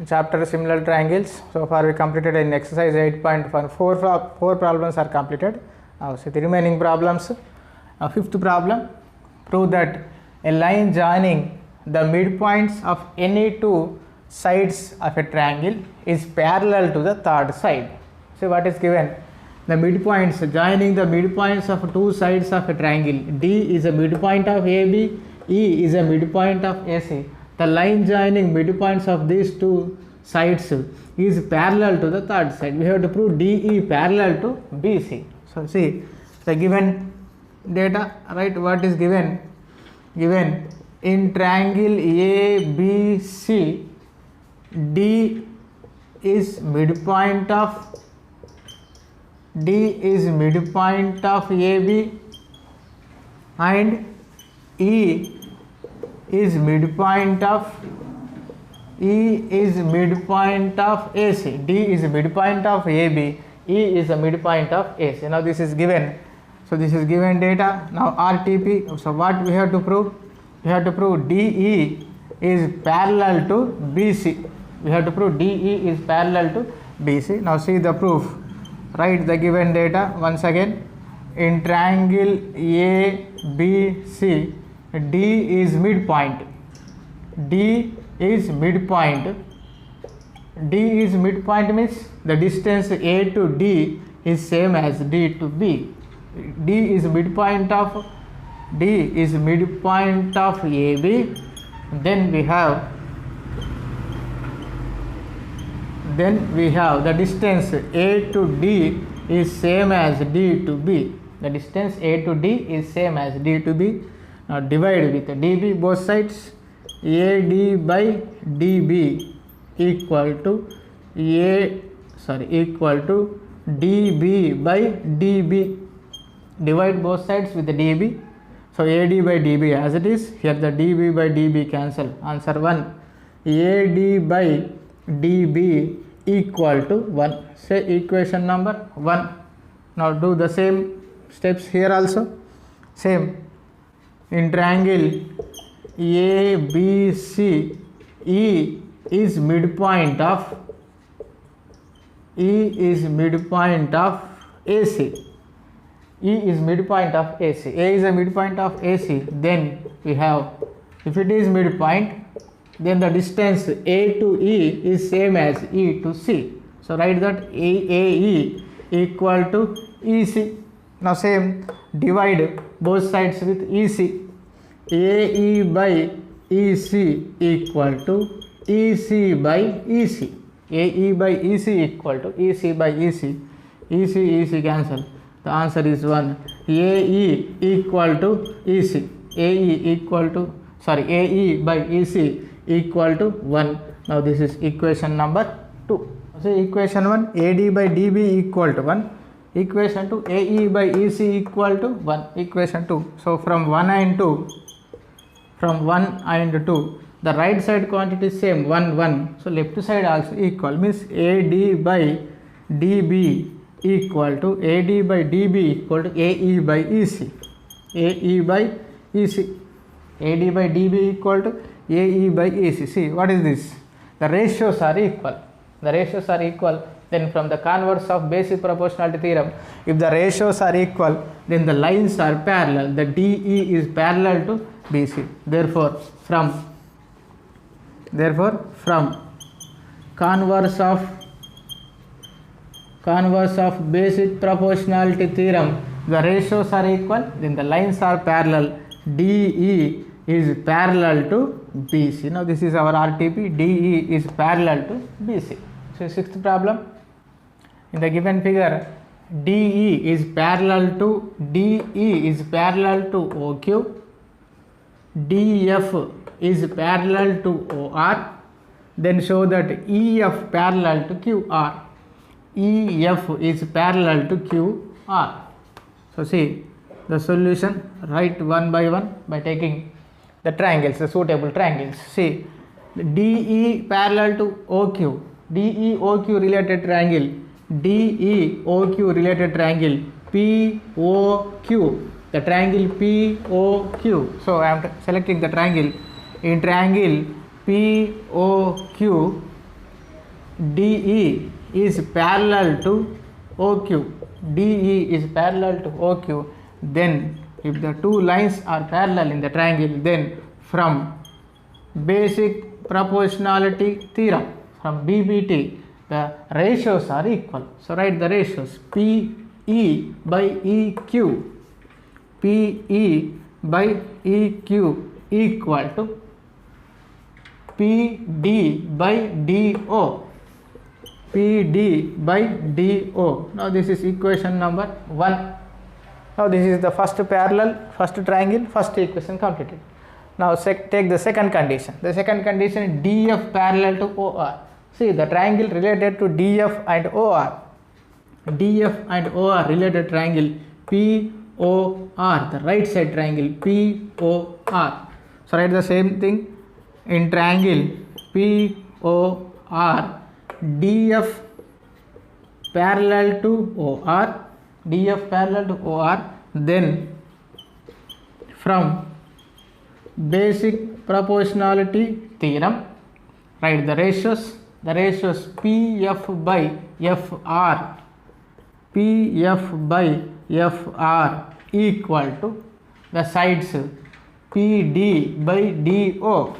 chapter similar triangles. So far we completed in exercise 8.1 four problems are completed. Now see the remaining problems. Fifth problem, prove that a line joining the midpoints of any two sides of a triangle is parallel to the third side. See what is given. The midpoints joining the midpoints of two sides of a triangle. D is a midpoint of AB, E is a midpoint of AC. The line joining midpoints of these two sides is parallel to the third side. We have to prove DE parallel to BC. So see the given data, right? What is given? Given in triangle ABC, D is midpoint of AB and E is midpoint of AC. D is midpoint of AB, E is a midpoint of AC. Now this is given. So this is given data. Now RTP. So what we have to prove? We have to prove DE is parallel to BC. We have to prove DE is parallel to BC. Now see the proof. Write the given data once again. In triangle ABC, D is midpoint. D is midpoint. D is midpoint means the distance A to D is same as D to B. D is midpoint of AB. Then we have the distance A to D is same as D to B. The distance A to D is same as D to B. Now divide with DB both sides. AD by DB equal to DB by DB. Divide both sides with the DB. So AD by DB as it is. Here the DB by DB cancel. Answer 1. AD by DB equal to 1. Say equation number 1. Now do the same steps here also. Same. In triangle ABC, E is midpoint of AC. E is midpoint of AC. A is a midpoint of AC. Then we have, if it is midpoint, then the distance A to E is same as E to C. So write that AE equal to EC. Now same, divide both sides with EC. AE by EC equal to EC by EC. AE by EC equal to EC by EC. EC cancel. The answer is 1. AE equal to EC. AE by EC equal to 1. Now this is equation number 2. So equation 1, AD by DB equal to 1. Equation 2, AE by EC equal to 1. Equation 2. So from 1 and 2, the right side quantity is same, 1, 1. So left side also equal, means AD by DB equal to AD by DB equal to AE by EC. AE by EC. AD by DB equal to AE by EC. See, what is this? The ratios are equal. Then from the converse of basic proportionality theorem, if the ratios are equal, then the lines are parallel. The DE is parallel to BC. Therefore, from converse of basic proportionality theorem, the ratios are equal, then the lines are parallel. DE is parallel to BC. Now this is our RTP. DE is parallel to BC. So sixth problem. In the given figure, DE is parallel to OQ. DF is parallel to OR. Then show that EF parallel to QR. EF is parallel to QR. So see the solution, write one by one by taking the triangles, the suitable triangles. See, DE parallel to OQ. DEOQ related triangle. DEOQ related triangle. POQ. The triangle POQ. So I am selecting the triangle. In triangle POQ, DE is parallel to OQ. DE is parallel to OQ. Then if the two lines are parallel in the triangle, then from basic proportionality theorem, from BPT, the ratios are equal. So write the ratios. PE by EQ, PE by EQ equal to PD by DO, PD by DO. Now this is equation number 1. Now this is the first parallel, first triangle, first equation completed. Now take the second condition. The second condition, DF parallel to OR. See the triangle related to DF and OR. DF and OR related triangle POR, the right side triangle POR. So write the same thing. In triangle POR, DF parallel to OR, DF parallel to OR, then from basic proportionality theorem, write the ratios PF by FR, PF by FR equal to the sides PD by DO,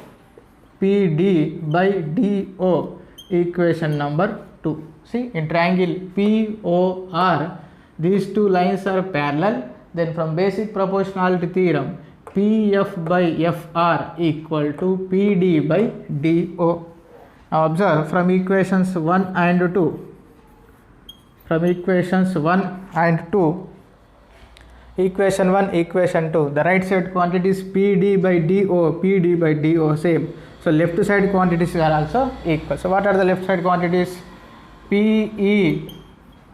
PD by DO, equation number 2. See, in triangle POR, these two lines are parallel. Then from basic proportionality theorem, PF by FR equal to PD by DO. Now observe from equations 1 and 2. From equations 1 and 2, equation 1, equation 2, the right side quantities PD by DO, PD by DO same. So left side quantities are also equal. So what are the left side quantities? PE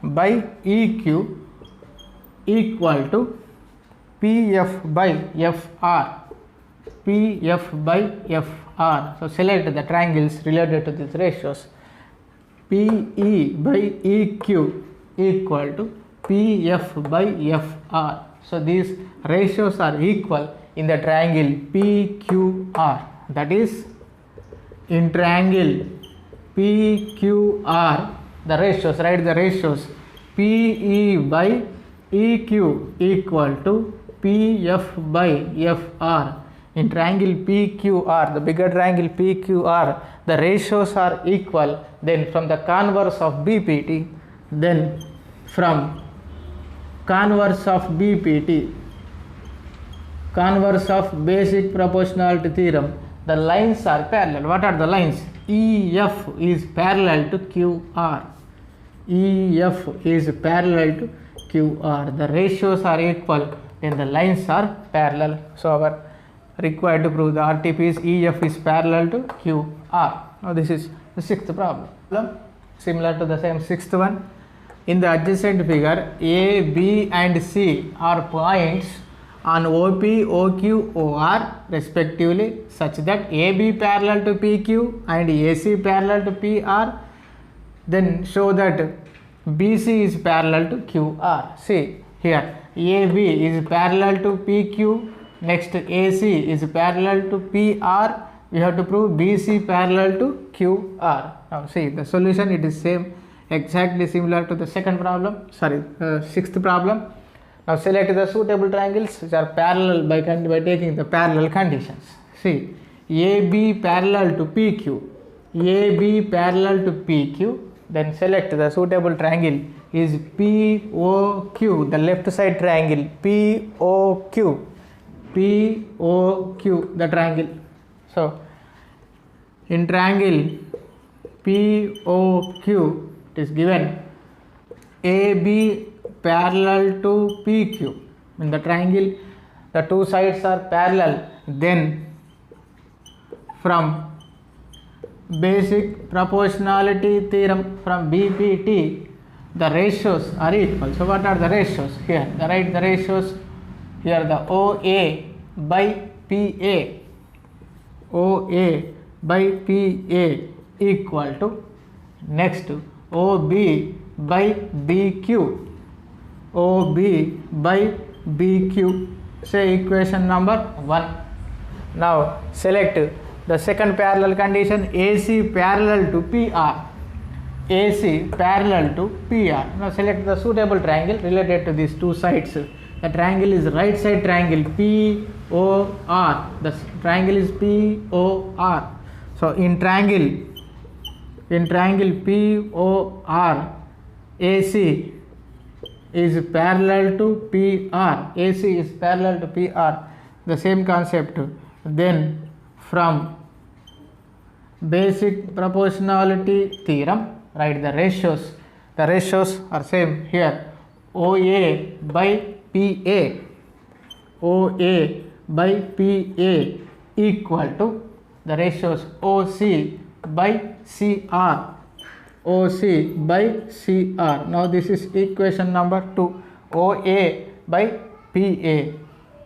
by EQ equal to PF by FR, PF by FR. So select the triangles related to these ratios. PE by EQ equal to PF by FR. So these ratios are equal in the triangle PQR. That is, in triangle PQR, the ratios, write the ratios. PE by EQ equal to PF by FR. In triangle PQR, the bigger triangle PQR, the ratios are equal. Then from the converse of BPT, then from converse of BPT, converse of basic proportionality theorem, the lines are parallel. What are the lines? EF is parallel to QR. EF is parallel to QR. The ratios are equal, then the lines are parallel. So our required to prove the RTP is EF is parallel to QR. Now this is the sixth problem. Similar to the same sixth one. In the adjacent figure, A, B and C are points on OP, OQ, OR respectively, such that AB parallel to PQ and AC parallel to PR. Then show that BC is parallel to QR. See here, AB is parallel to PQ. Next, AC is parallel to PR. We have to prove BC parallel to QR. Now see the solution, it is same, exactly similar to the second problem, sixth problem. Now select the suitable triangles which are parallel by taking the parallel conditions. See, AB parallel to PQ, AB parallel to PQ, then select the suitable triangle is POQ, the left side triangle POQ, POQ, the triangle. So in triangle POQ, it is given AB parallel to PQ. In the triangle, the two sides are parallel. Then from basic proportionality theorem, from BPT, the ratios are equal. So what are the ratios? Here, write the ratios. Here the OA by PA, OA by PA equal to, next OB by BQ, OB by BQ. Say equation number 1. Now select the second parallel condition, AC parallel to PR. AC parallel to PR. Now select the suitable triangle related to these two sides. The triangle is right side triangle POR. The triangle is POR. So in triangle POR, AC is parallel to PR. AC is parallel to PR. The same concept. Then from basic proportionality theorem, write the ratios. The ratios are same here. OA by PA. OA by PA equal to the ratios OC by CR. OC by CR. Now this is equation number 2. OA by PA.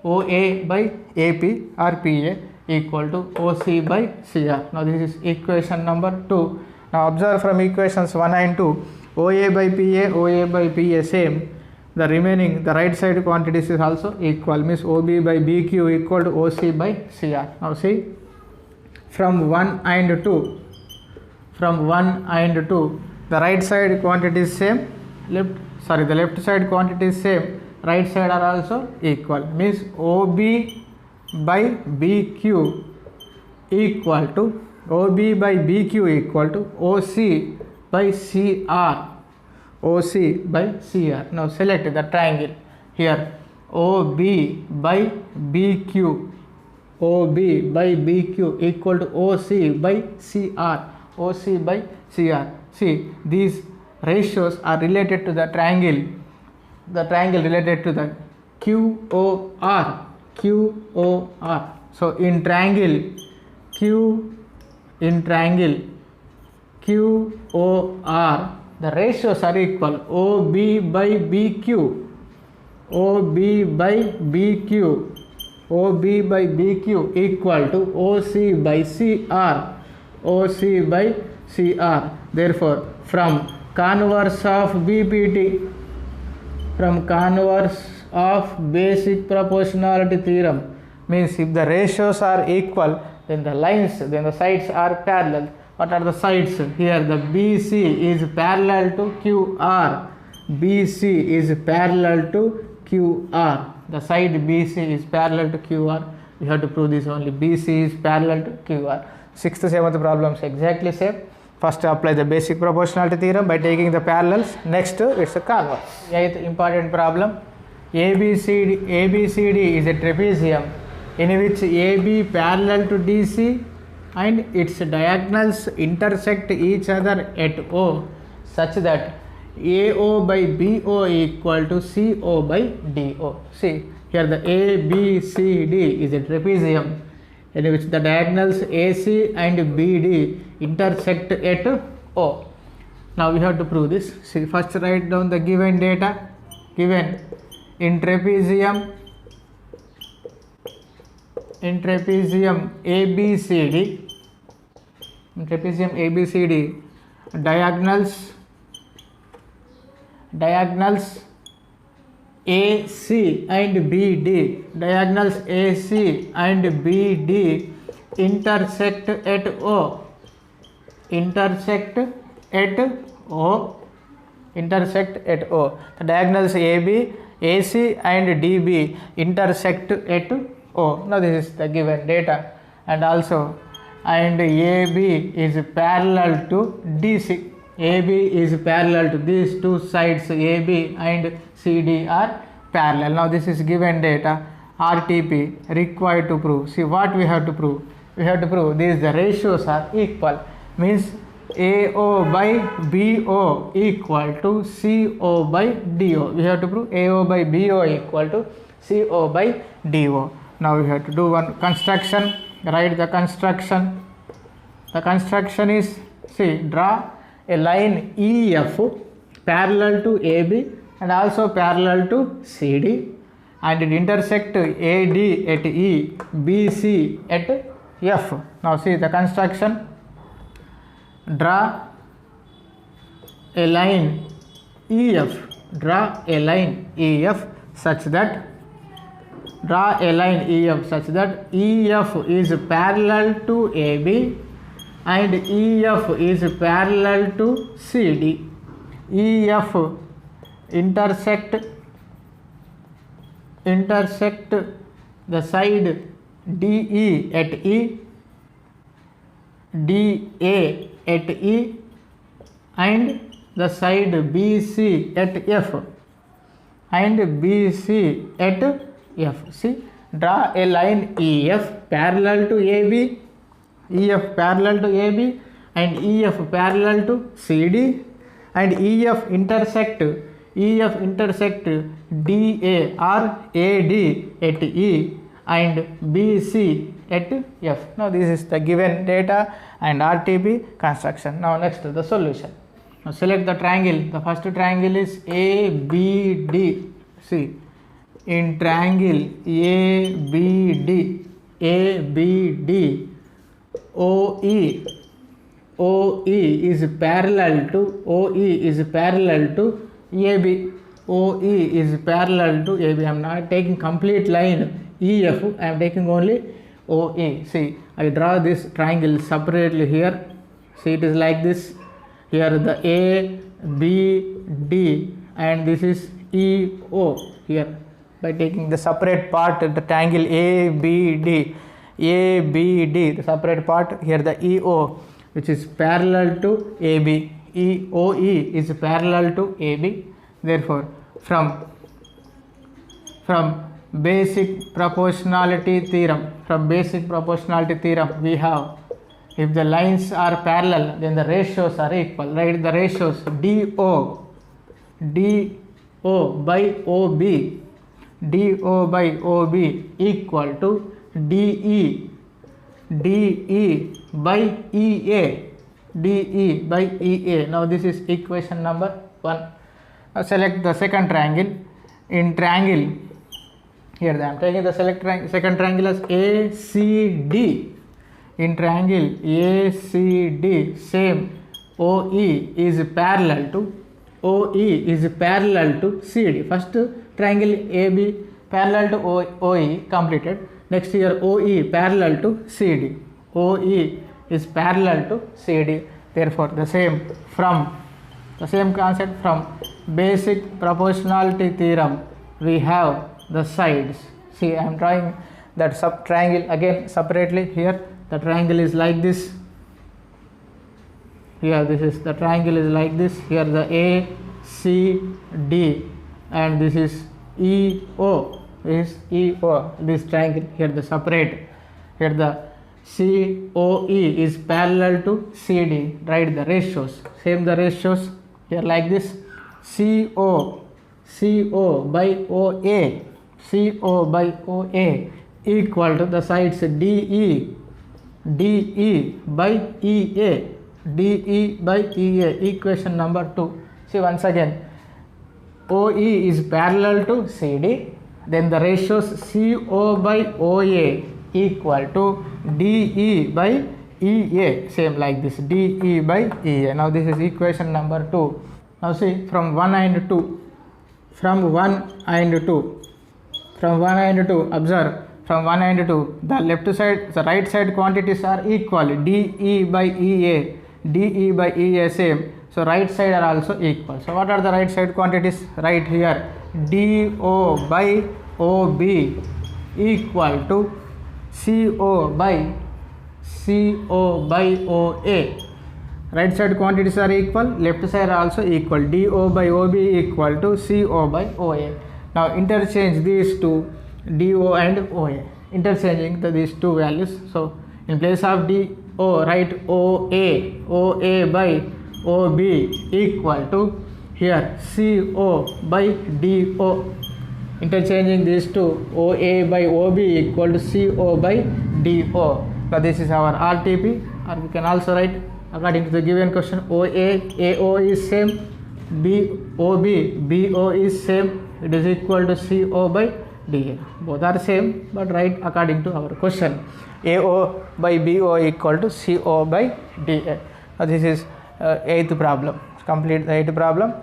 OA by AP or PA equal to OC by CR. Now this is equation number 2. Now observe from equations 1 and 2. OA by PA, OA by PA same. The remaining, the right side quantities is also equal. Means OB by BQ equal to OC by CR. Now see, from 1 and 2. From 1 and 2, the right side quantity is same, the left side quantity is same, right side are also equal. Means OB by BQ equal to OB by BQ equal to OC by CR. OC by CR. Now select the triangle here. OB by BQ. OB by BQ equal to OC by CR. OC by CR. See, these ratios are related to the triangle. The triangle related to the QOR. QOR. So in triangle QOR, the ratios are equal. OB by BQ. OB by BQ. OB by BQ equal to OC by CR. OC by CR. Therefore, from converse of BPT, from converse of basic proportionality theorem, means if the ratios are equal, then the sides are parallel. What are the sides? Here the BC is parallel to QR. BC is parallel to QR. The side BC is parallel to QR. We have to prove this only. BC is parallel to QR. 6th, 7th problems exactly same. First apply the basic proportionality theorem by taking the parallels. Next it's a converse. 8th important problem. ABCD is a trapezium in which AB parallel to DC and its diagonals intersect each other at O such that AO by BO equal to CO by DO. See, here the ABCD is a trapezium in which the diagonals AC and BD intersect at O. Now we have to prove this. See, first write down the given data. Given in trapezium ABCD, diagonals AC and BD, intersect at O. The diagonals AB, AC and DB intersect at O. Now this is the given data. And also, and AB is parallel to DC. AB is parallel to these two sides. AB and CD are parallel. Now this is given data. RTP required to prove. See what we have to prove. We have to prove these the ratios are equal. Means AO by BO equal to CO by DO. We have to prove AO by BO equal to CO by DO. Now we have to do one construction. Write the construction. The construction is, see, draw a line EF parallel to AB and also parallel to CD, and it intersect AD at E, BC at F. Now see the construction. Draw a line EF. Draw a line EF such that EF is parallel to AB and EF is parallel to CD. EF intersect the side DE at E, DA at E, and the side BC at F, and BC at F. See, draw a line EF parallel to AB, EF parallel to AB, and EF parallel to CD, and EF intersect DA or AD at E and BC at F. Now this is the given data and RTP construction. Now next the solution. Now select the triangle. The first triangle is ABD. See, in triangle ABD, OE is parallel to AB. OE is parallel to AB. I am not taking complete line EF, I am taking only OE. See, I draw this triangle separately here. See, it is like this. Here the ABD and this is EO here. By taking the separate part, the triangle ABD, the separate part, here the EO, which is parallel to AB. OE is parallel to AB. Therefore, from basic proportionality theorem, we have, if the lines are parallel, then the ratios are equal. Write the ratios DO by OB equal to DE by EA. Now this is equation number 1. Now select the second triangle. In triangle, here I am taking the second triangle as ACD. In triangle ACD, same, OE is parallel to CD. First triangle AB parallel to OE completed. Next here OE parallel to CD. OE is parallel to CD. Therefore, the same concept from basic proportionality theorem, we have the sides. See, I am drawing that sub triangle again separately. Here the triangle is like this. Here this is the triangle is like this. Here the ACD and this is EO. This triangle here the separate. Here the COE is parallel to CD. Write the ratios. Same the ratios here like this. CO by OA equal to the sides DE by EA. Equation number 2. See, once again, OE is parallel to CD, then the ratios CO by OA equal to DE by EA, same like this, DE by EA. Now this is equation number 2. Now see, from 1 and 2, observe, from 1 and 2, the left side, the right side quantities are equal, DE by EA same, so right side are also equal. So what are the right side quantities? Right here, DO by OB equal to CO by OA. Right side quantities are equal, left side are also equal. DO by OB equal to CO by OA. Now interchange these two, DO and OA, interchanging these two values. So in place of DO, write OA by OB equal to here CO by DO. Interchanging these two, OA by OB equal to CO by DO. Now this is our RTP, or we can also write according to the given question, OA, AO is same, BO is same, it is equal to CO by DA. Both are same, but write according to our question. AO by BO equal to CO by DA. Now this is 8th problem. Complete the 8th problem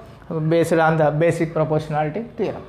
based on the basic proportionality theorem.